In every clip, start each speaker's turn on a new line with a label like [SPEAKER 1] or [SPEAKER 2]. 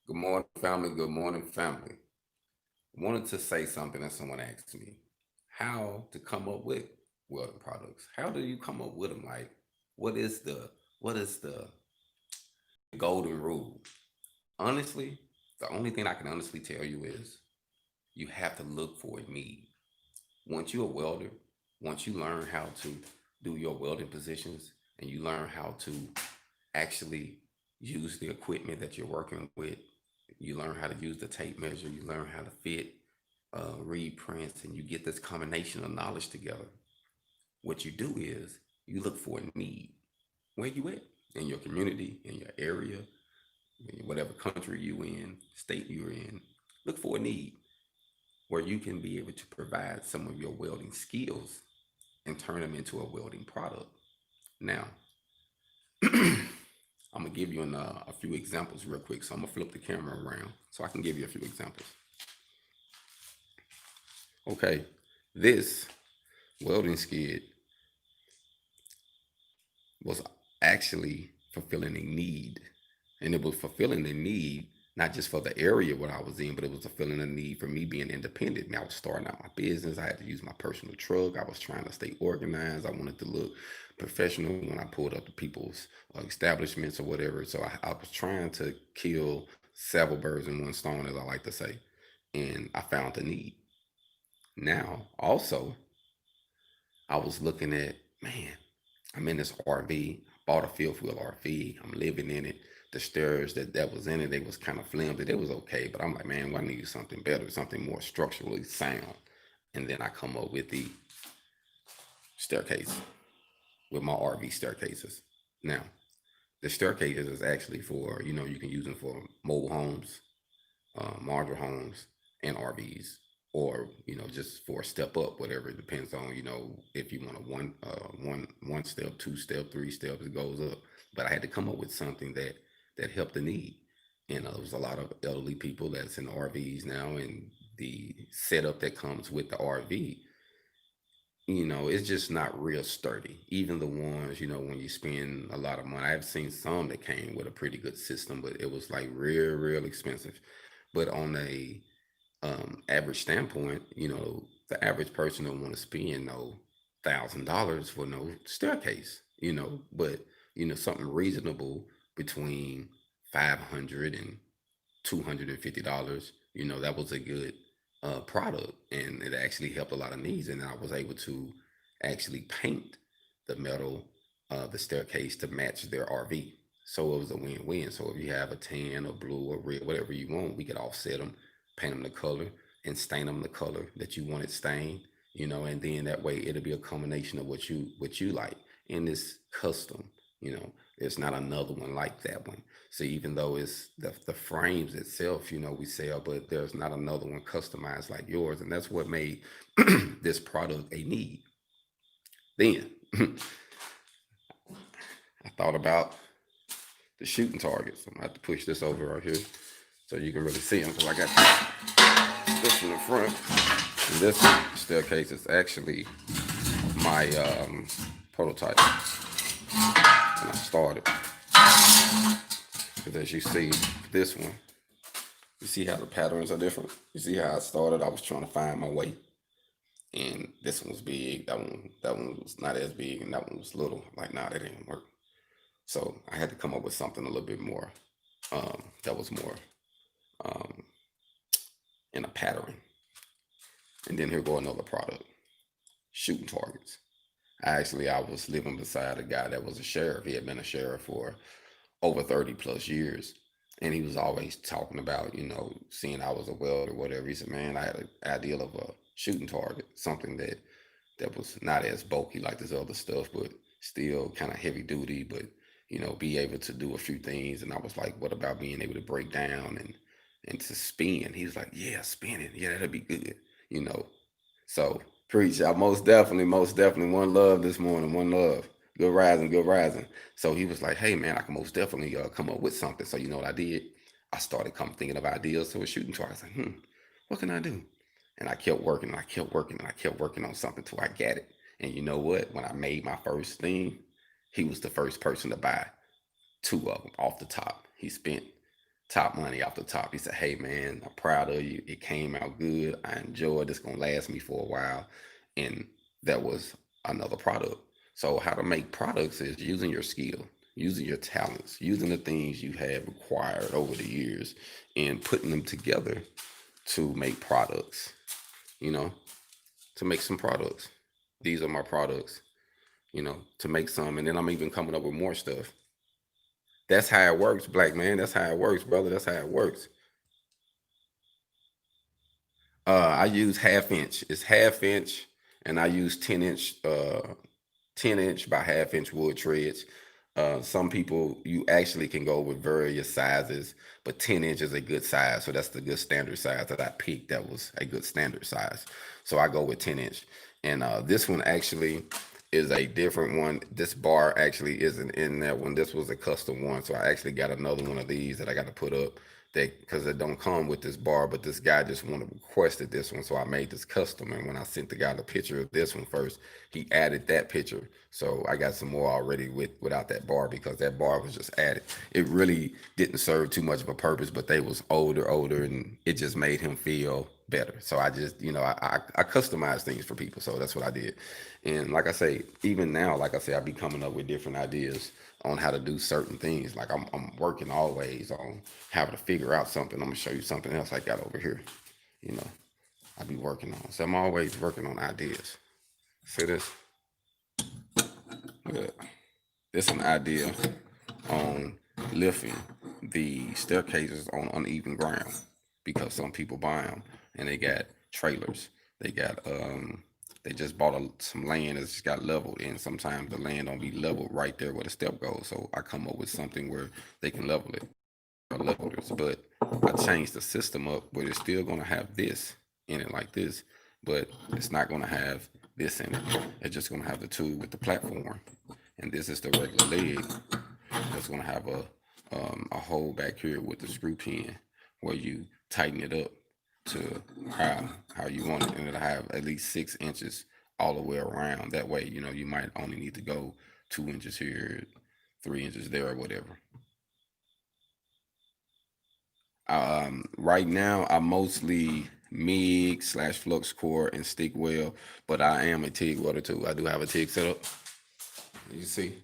[SPEAKER 1] Good morning, family. Good morning, family. Wanted to say something that someone asked me how to come up with welding products. How do you come up with them? Like, what is the golden rule? Honestly, the only thing I can honestly tell you is you have to look for a need. Once you're a welder, once you learn how to do your welding positions and you learn how to actually use the equipment that you're working with, you learn how to use the tape measure, you learn how to fit, read prints, and you get this combination of knowledge together. What you do is you look for a need. Where you at? In your community, in your area, in whatever country you in, state you're in. Look for a need where you can be able to provide some of your welding skills and turn them into a welding product. Now, I'm gonna give you a few examples real quick. So I'm gonna flip the camera around so I can give you a few examples. Okay, this welding skid was actually fulfilling a need, and it was fulfilling a need not just for the area what I was in, but it was fulfilling a need for me being independent. I was starting out my business. I had to use my personal truck. I was trying to stay organized. I wanted to look professional when I pulled up to people's establishments or whatever. So I was trying to kill several birds in one stone, as I like to say, and I found the need. Now, also, I was looking at, man, I'm in this RV, bought a fifth wheel RV, I'm living in it. The stairs that was in it, they was kind of flimsy. They was okay, but I'm like, man, well, I need something better, something more structurally sound. And then I come up with the staircase, with my RV staircases. Now, the staircases is actually for, you can use them for mobile homes, modular homes, and RVs, or just for a step up, whatever. It depends on if you want a one step, two step, three steps, it goes up. But I had to come up with something that helped the need. And there's a lot of elderly people that's in RVs now, and the setup that comes with the RV, it's just not real sturdy. Even the ones, when you spend a lot of money, I've seen some that came with a pretty good system, but it was like real expensive. But on a average standpoint, the average person don't want to spend no $1,000 for no staircase, but something reasonable between 500 and $250, that was a good product, and it actually helped a lot of needs. And I was able to actually paint the metal, the staircase to match their RV. So it was a win-win. So if you have a tan or blue or red, whatever you want, we could offset them, paint them the color, and stain them the color that you want it stained. And then that way it'll be a combination of what you like. And it's custom. There's not another one like that one. So even though it's the frames itself, we sell, but there's not another one customized like yours, and that's what made this product a need. Then I thought about the shooting targets. I'm gonna have to push this over right here so you can really see them, because I got this in the front, and this staircase is actually my prototype when I started. Because as you see, this one, you see how the patterns are different. You see how I started. I was trying to find my way, and this one was big. That one was not as big, and that one was little. Like, nah, that didn't work. So I had to come up with something a little bit more, that was more um, in a pattern. And then here go another product, shooting targets. I was living beside a guy that was a sheriff. He had been a sheriff for over 30 plus years. And he was always talking about, seeing I was a welder or whatever. He said, man, I had an ideal of a shooting target, something that was not as bulky like this other stuff, but still kind of heavy duty, but be able to do a few things. And I was like, what about being able to break down and to spin? He was like, yeah, spinning. Yeah, that'd be good, you know. So preach. I most definitely one love this morning. One love. Good rising, good rising. So he was like, hey man, I can most definitely come up with something. So you know what I did? I started thinking of ideas. So a shooting target. I was like, what can I do? And I kept working and I kept working and I kept working on something till I got it. And you know what? When I made my first thing, he was the first person to buy two of them off the top. He spent top money off the top. He said, "Hey man, I'm proud of you. It came out good. I enjoyed. It's gonna last me for a while." And that was another product. So how to make products is using your skill, using your talents, using the things you have acquired over the years, and putting them together to make products. You know, to make some products. These are my products. To make some, and then I'm even coming up with more stuff. That's how it works, black man. That's how it works, brother. That's how it works. I use half inch. It's half inch, and I use 10 inch, 10 inch by half-inch wood treads. Some people, you actually can go with various sizes, but 10 inch is a good size. So that's the good standard size that I picked. That was a good standard size. So I go with 10 inch. And this one actually is a different one. This bar actually isn't in that one. This was a custom one. So I actually got another one of these that I got to put up, that because it don't come with this bar, but this guy just wanted requested this one, so I made this custom. And when I sent the guy the picture of this one first, he added that picture. So I got some more already without that bar, because that bar was just added. It really didn't serve too much of a purpose, but they was older, and it just made him feel better. So I just, I customize things for people. So that's what I did. And like I say, even now, like I say, I be coming up with different ideas on how to do certain things. Like I'm working always on having to figure out something. I'm gonna show you something else I got over here. You know, I be working on. So I'm always working on ideas. See this? Look, this an idea on lifting the staircases on uneven ground, because some people buy them and they got trailers. They got they just bought some land that's just got leveled, and sometimes the land don't be leveled right there where the step goes. So I come up with something where they can level it, or levelers. But I changed the system up where it's still gonna have this in it like this, but it's not gonna have this in it. It's just gonna have the tool with the platform, and this is the regular leg. It's gonna have a hole back here with the screw pin where you tighten it up to how you want it, and it'll have at least 6 inches all the way around. That way, you might only need to go 2 inches here, 3 inches there, or whatever. Right now, I mostly MIG / flux core and stick weld, but I am a TIG welder too. I do have a TIG setup. You see,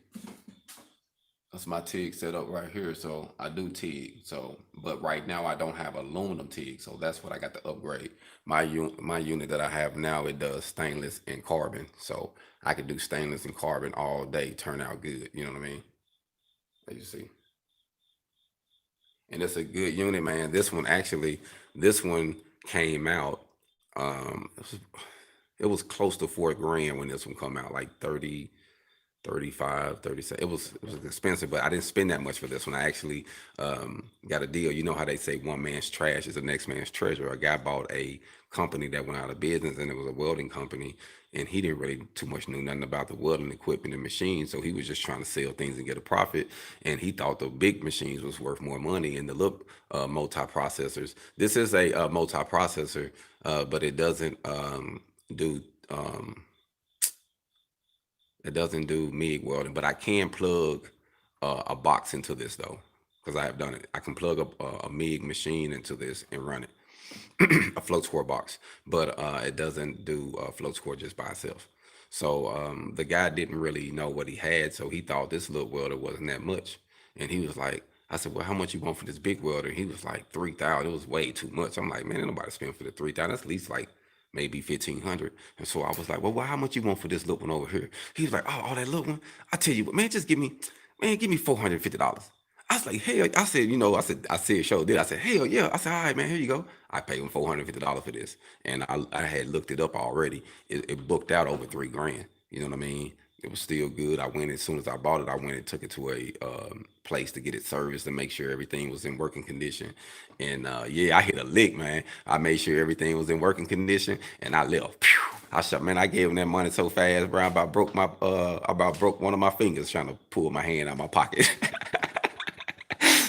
[SPEAKER 1] that's my TIG setup right here. So I do TIG. So, but right now I don't have aluminum TIG. So that's what I got to upgrade. My unit that I have now, it does stainless and carbon. So I could do stainless and carbon all day, turn out good. You know what I mean? As you see. And it's a good unit, man. This one came out. It was close to 4 grand when this one come out, like 30, 35, 37. It was expensive, but I didn't spend that much for this one. I actually got a deal. You know how they say one man's trash is the next man's treasure. A guy bought a company that went out of business, and it was a welding company, and he didn't really too much know nothing about the welding equipment and machines, so he was just trying to sell things and get a profit. And he thought the big machines was worth more money, and the little multi-processors. This is a multi-processor, but do um, it doesn't do MIG welding, but I can plug a box into this though, because I have done it. I can plug a MIG machine into this and run it, a float core box, but it doesn't do float core just by itself. So the guy didn't really know what he had, so he thought this little welder wasn't that much, and he was like, I said, well, how much you want for this big welder? He was like 3,000. It was way too much. I'm like, man, ain't nobody spend for the 3,000. That's at least like maybe 1,500. And so I was like, well, how much you want for this little one over here? He was like, oh, that little one. I tell you what, man, give me $450. I was like, hell, I said, show did. I said, hell yeah. I said, all right, man, here you go. I paid him $450 for this, and I had looked it up already. It booked out over 3 grand. You know what I mean? It was still good. I went as soon as I bought it. I went and took it to a place to get it serviced to make sure everything was in working condition. And yeah, I hit a lick, man. I made sure everything was in working condition, and I left. Phew. I shot, man. I gave him that money so fast, bro. I about broke one of my fingers trying to pull my hand out of my pocket,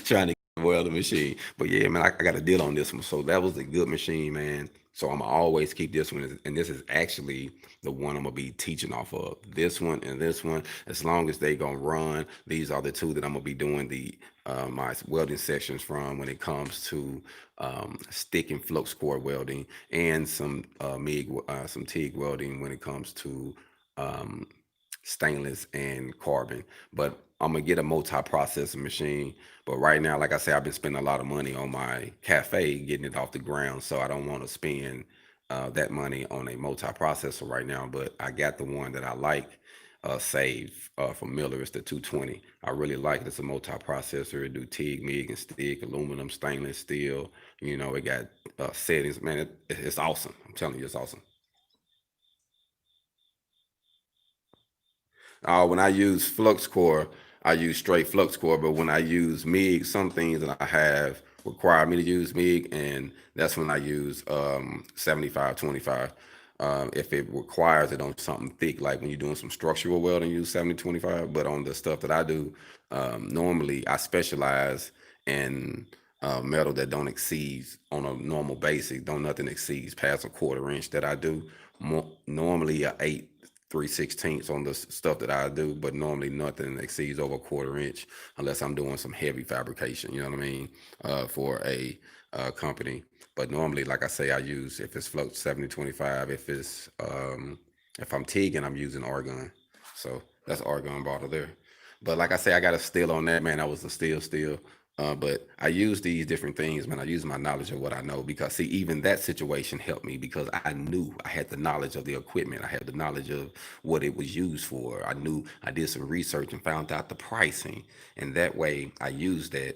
[SPEAKER 1] trying to weld the machine. But yeah, man, I got a deal on this one. So that was a good machine, man. So I'm always keep this one, and this is actually the one I'm gonna be teaching off of. This one and this one, as long as they gonna run, these are the two that I'm gonna be doing the my welding sessions from when it comes to stick and flux core welding, and some some TIG welding when it comes to um, stainless and carbon. But I'm gonna get a multi-processing machine. But right now, like I said, I've been spending a lot of money on my cafe, getting it off the ground. So I don't want to spend that money on a multi-processor right now. But I got the one that I like saved from Miller. It's the 220. I really like it. It's a multi-processor. It do TIG, MIG, and stick, aluminum, stainless steel. You know, it got settings. Man, it's awesome. I'm telling you, it's awesome. When I use flux core, I use straight flux core. But when I use MIG, some things that I have require me to use MIG, and that's when I use 75-25. If it requires it on something thick, like when you're doing some structural welding, use 70-25. But on the stuff that I do, normally I specialize in metal that don't exceed on a normal basic. Don't nothing exceeds past a 1/4 inch that I do. Normally a 8 3/16 on the stuff that I do, but normally nothing exceeds over a 1/4 inch unless I'm doing some heavy fabrication. You know what I mean? For a company. But normally, like I say, I use, if it's float 70-25. If I'm TIGging, I'm using argon. So that's argon bottle there. But like I say, I got a steal on that, man. I was a steal. But I use these different things, man. I use my knowledge of what I know, because see, even that situation helped me because I knew I had the knowledge of the equipment. I had the knowledge of what it was used for. I knew, I did some research and found out the pricing, and that way I used that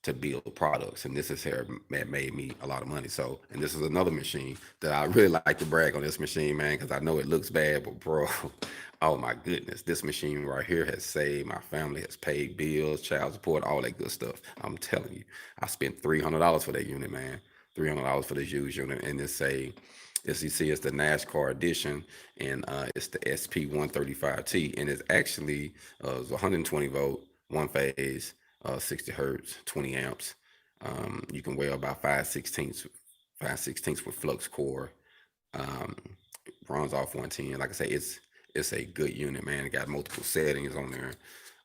[SPEAKER 1] to build products. And this is here that made me a lot of money. So, and this is another machine that I really like to brag on, this machine, man, because I know it looks bad, but bro, oh my goodness, this machine right here has saved my family, has paid bills, child support, all that good stuff. I'm telling you, I spent $300 for that unit, man. $300 for this used unit, and it's a, as you see, it's the NASCAR edition, and it's the SP135T, and it's actually it's 120 volt, one phase, 60 hertz, 20 amps. You can weigh about 5/16 with flux core. Um, Runs off 110. Like I say, it's a good unit, man. It got multiple settings on there.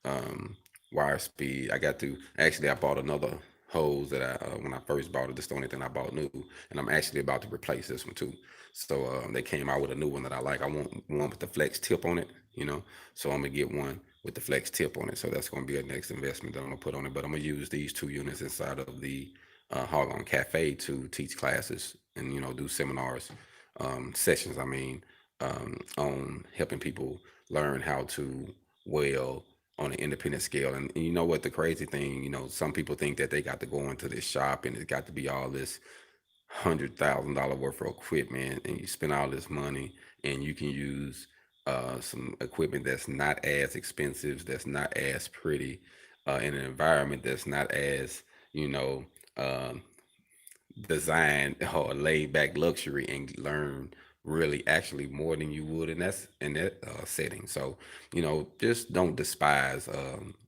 [SPEAKER 1] Um, Wire speed. I got to actually, I bought another hose that I when I first bought it. This is the only thing I bought new, and I'm actually about to replace this one too. So they came out with a new one that I like. I want one with the flex tip on it, you know. So I'm gonna get one with the flex tip on it. So that's gonna be a next investment that I'm gonna put on it. But I'm gonna use these two units inside of the HogOn Cafe to teach classes and, you know, do seminars, sessions. I mean, on helping people learn how to weld on an independent scale. And you know what, the crazy thing, you know, some people think that they got to go into this shop and it got to be all this $100,000 worth of equipment, and you spend all this money, and you can use some equipment that's not as expensive, that's not as pretty, in an environment that's not as, you know, um, design or laid back luxury, and learn really actually more than you would in that setting. So, you know, just don't despise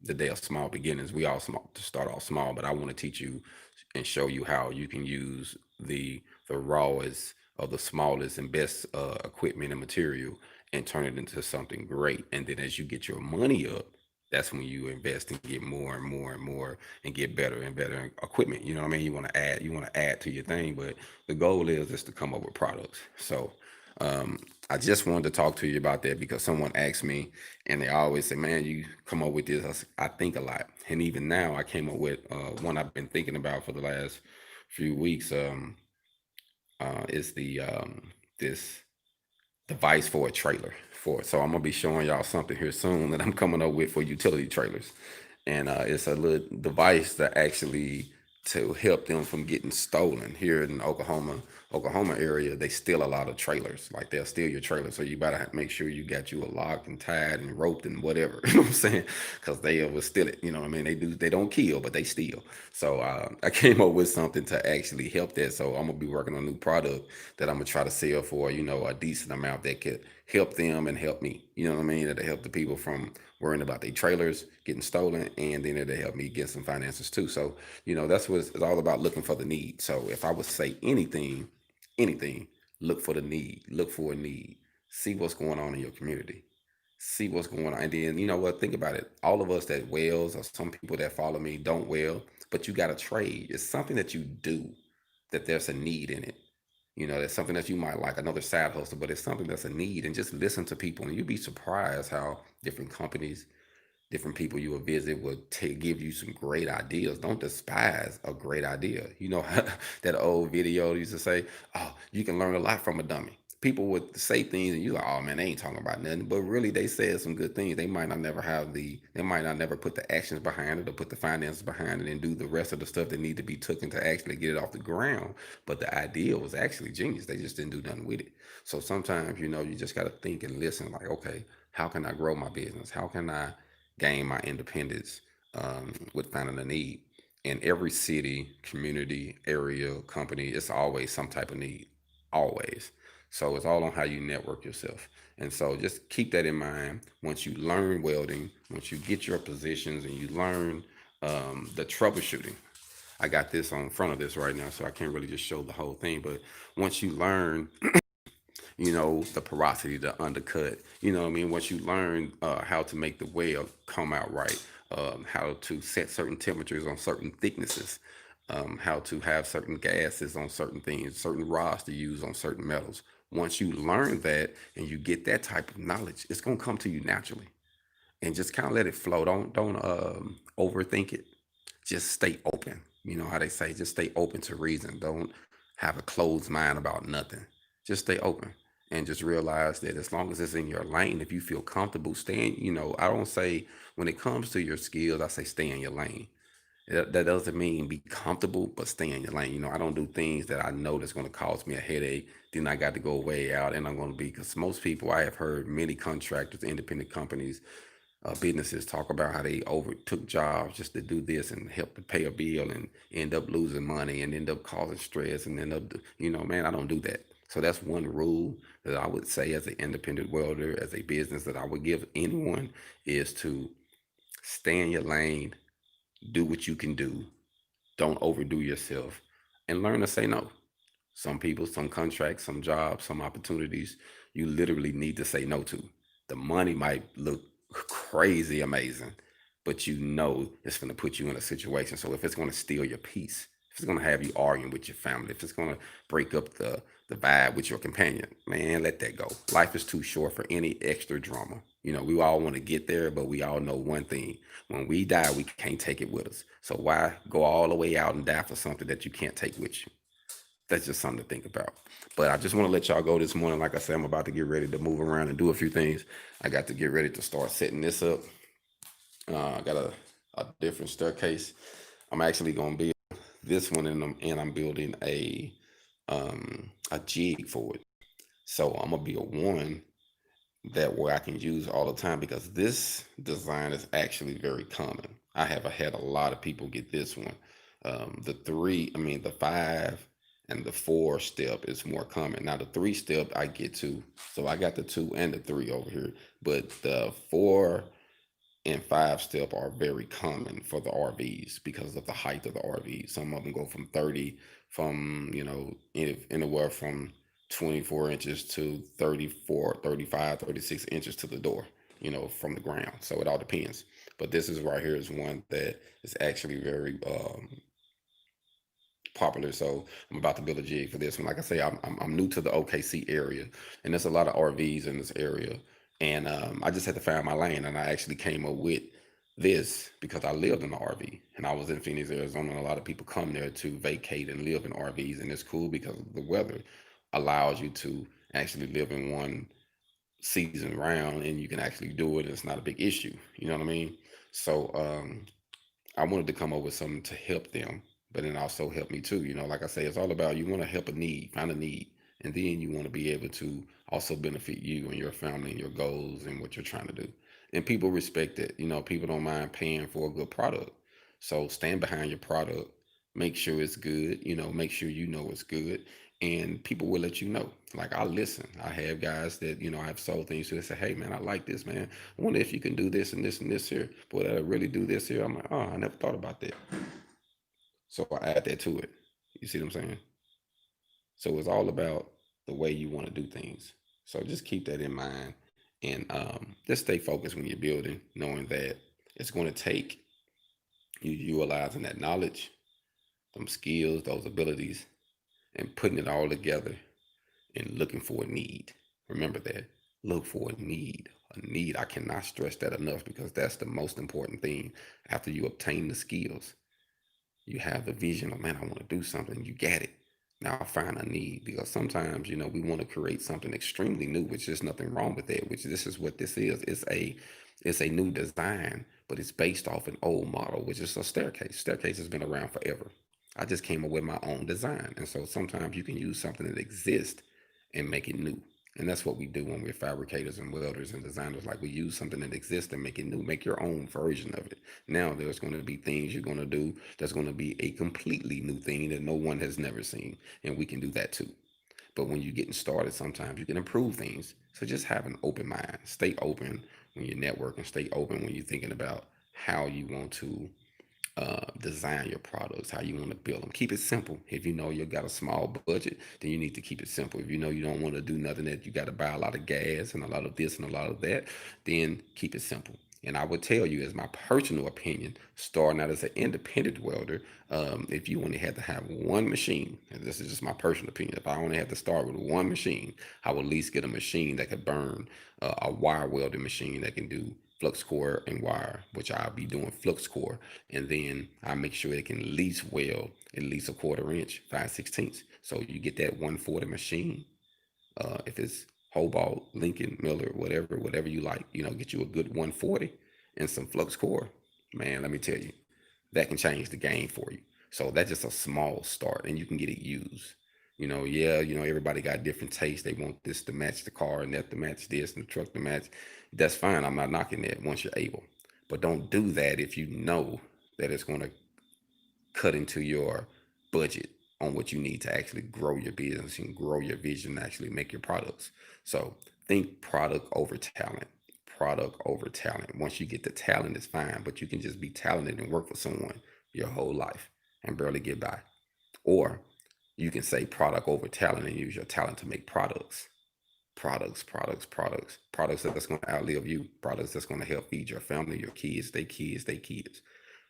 [SPEAKER 1] the day of small beginnings. We all small to start off small, but I want to teach you and show you how you can use the rawest of the smallest and best equipment and material and turn it into something great. And then as you get your money up, that's when you invest and get more and more and more and get better and better equipment. You know what I mean? You want to add to your thing, but the goal is just to come up with products. So I just wanted to talk to you about that because someone asked me, and they always say, "Man, you come up with this." I think a lot, and even now, I came up with one I've been thinking about for the last few weeks. Is the this device for a trailer for it. So I'm gonna be showing y'all something here soon that I'm coming up with for utility trailers, and it's a little device that actually to help them from getting stolen. Here in Oklahoma area, they steal a lot of trailers. Like they'll steal your trailer, so you better make sure you got you a locked and tied and roped and whatever. You know what I'm saying? Because they will steal it. You know what I mean? They don't kill, but they steal. So I came up with something to actually help that. So I'm gonna be working on a new product that I'm gonna try to sell for, you know, a decent amount that could help them and help me. You know what I mean? That'll help the people from worrying about their trailers getting stolen, and then it'll help me get some finances too. So, you know, that's what it's all about, looking for the need. So if I would say anything, anything, look for the need, look for a need, see what's going on in your community, see what's going on. And then, you know what, think about it. All of us that wells, or some people that follow me don't well, but you got a trade. It's something that you do, that there's a need in it. You know, there's something that you might like, another side hustle, but it's something that's a need. And just listen to people, and you'd be surprised how different companies, different people you will visit will give you some great ideas. Don't despise a great idea. You know, that old video used to say, "Oh, you can learn a lot from a dummy." People would say things, and you like, "Oh man, they ain't talking about nothing," but really they said some good things. They might not never put the actions behind it, or put the finances behind it, and do the rest of the stuff that need to be taken to actually get it off the ground. But the idea was actually genius. They just didn't do nothing with it. So sometimes, you know, you just got to think and listen. Like, okay, how can I grow my business? How can I gain my independence, with finding a need? In every city, community, area, company, it's always some type of need, always. So it's all on how you network yourself. And so just keep that in mind. Once you learn welding, once you get your positions and you learn, the troubleshooting. I got this on front of this right now, so I can't really just show the whole thing. But once you learn, you know, the porosity, the undercut, you know what I mean? Once you learn, how to make the weld come out right, how to set certain temperatures on certain thicknesses, how to have certain gases on certain things, certain rods to use on certain metals. Once you learn that and you get that type of knowledge, it's going to come to you naturally. And just kind of let it flow. Don't overthink it. Just stay open. You know how they say, just stay open to reason. Don't have a closed mind about nothing. Just stay open, and just realize that as long as it's in your lane, if you feel comfortable staying, you know, I don't say, when it comes to your skills, I say stay in your lane. That doesn't mean be comfortable, but stay in your lane. You know, I don't do things that I know that's going to cause me a headache. Then I got to go way out, and I'm going to be, because most people, I have heard many contractors, independent companies, businesses talk about how they overtook jobs just to do this and help to pay a bill, and end up losing money and end up causing stress and end up, you know, man, I don't do that. So that's one rule that I would say as an independent welder, as a business, that I would give anyone, is to stay in your lane, do what you can do, don't overdo yourself, and learn to say no. Some people, some contracts, some jobs, some opportunities, you literally need to say no to. The money might look crazy amazing, but you know it's going to put you in a situation. So if it's going to steal your peace, if it's going to have you arguing with your family, if it's going to break up the vibe with your companion, man, let that go. Life is too short for any extra drama. You know, we all want to get there, but we all know one thing: when we die, we can't take it with us. So why go all the way out and die for something that you can't take with you? That's just something to think about. But I just want to let y'all go this morning. Like I said, I'm about to get ready to move around and do a few things. I got to get ready to start setting this up. I got a different staircase. I'm actually going to build this one, and I'm building a jig for it. So I'm gonna build one that where I can use all the time, because this design is actually very common. I have had a lot of people get this one. The three, I mean, the five and the four step is more common. Now the three step I get to, so I got the two and the three over here, but the four and five step are very common for the RVs because of the height of the RVs. Some of them go from 30, from, you know, anywhere from 24 inches to 34, 35, 36 inches to the door, you know, from the ground. So it all depends. But this is right here is one that is actually very, popular. So I'm about to build a jig for this one. Like I say, I'm new to the OKC area, and there's a lot of RVs in this area. And I just had to find my lane, and I actually came up with this because I lived in an RV, and I was in Phoenix, Arizona. And a lot of people come there to vacate and live in RVs, and it's cool because the weather allows you to actually live in one season round, and you can actually do it. It's not a big issue. You know what I mean? So I wanted to come up with something to help them, but then also help me too. You know, like I say, it's all about, you want to help a need, find a need, and then you want to be able to also benefit you and your family and your goals and what you're trying to do. And people respect it. You know, people don't mind paying for a good product. So stand behind your product, make sure it's good. You know, make sure you know it's good, and people will let you know. Like, I listen. I have guys that, you know, I've sold things to. They say, "Hey man, I like this, man. I wonder if you can do this and this and this here. But I really do this here." I'm like, "Oh, I never thought about that." So I add that to it. You see what I'm saying? So it's all about the way you want to do things. So just keep that in mind, and just stay focused when you're building, knowing that it's going to take you utilizing that knowledge, them skills, those abilities, and putting it all together and looking for a need. Remember that. Look for a need. A need. I cannot stress that enough, because that's the most important thing. After you obtain the skills, you have the vision of, man, I want to do something. You get it. Now find a need, because sometimes, we want to create something extremely new, which there's nothing wrong with that, which this is what this is. It's a new design, but it's based off an old model, which is a staircase. Staircase has been around forever. I just came up with my own design. And so sometimes you can use something that exists and make it new. And that's what we do when we're fabricators and welders and designers. Like, we use something that exists and make it new, make your own version of it. Now there's going to be things you're going to do that's going to be a completely new thing that no one has never seen. And we can do that too. But when you're getting started, sometimes you can improve things. So just have an open mind. Stay open when you're networking. Stay open when you're thinking about how you want to design your products, how you want to build them. Keep it simple. If you know you got a small budget, then you need to keep it simple. If you know you don't want to do nothing that you got to buy a lot of gas and a lot of this and a lot of that, then keep it simple. And I would tell you, as my personal opinion, starting out as an independent welder, if you only had to have one machine, and this is just my personal opinion, if I only had to start with one machine, I would at least get a machine that could burn, a wire welding machine that can do flux core and wire, which I'll be doing flux core, and then I make sure it can at least weld at least a quarter inch, 5/16. So you get that 140 machine. If it's Hobalt, Lincoln, Miller, whatever you like, get you a good 140 and some flux core. Man, let me tell you, that can change the game for you. So that's just a small start, and you can get it used. Yeah, everybody got different tastes. They want this to match the car and that to match this and the truck to match. That's fine. I'm not knocking that once you're able. But don't do that if you know that it's going to cut into your budget on what you need to actually grow your business and grow your vision and actually make your products. So think product over talent. Product over talent. Once you get the talent, it's fine, but you can just be talented and work for someone your whole life and barely get by. Or you can say product over talent and use your talent to make products. Products that's going to outlive you, products that's going to help feed your family, your kids, they kids, they kids.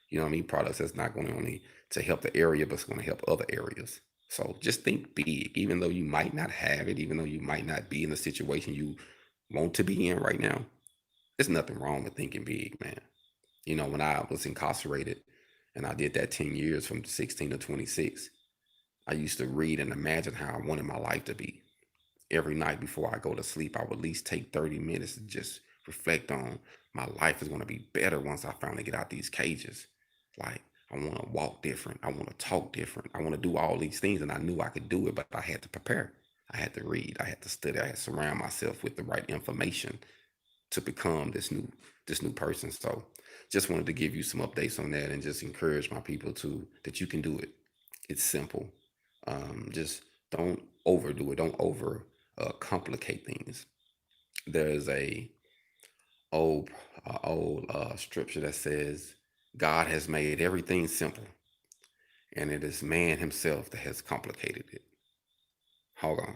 [SPEAKER 1] You know what I mean? Products that's not going to only to help the area, but it's going to help other areas. So just think big, even though you might not have it, even though you might not be in the situation you want to be in right now. There's nothing wrong with thinking big, man. When I was incarcerated and I did that 10 years from 16 to 26, I used to read and imagine how I wanted my life to be. Every night before I go to sleep, I would at least take 30 minutes to just reflect on my life is going to be better once I finally get out these cages. Like, I want to walk different. I want to talk different. I want to do all these things. And I knew I could do it, but I had to prepare. I had to read. I had to study. I had to surround myself with the right information to become this new person. So just wanted to give you some updates on that and just encourage my people to that you can do it. It's simple. Just don't overdo it. Don't over complicate things. There's a old scripture that says, God has made everything simple, and it is man himself that has complicated it. Hold on.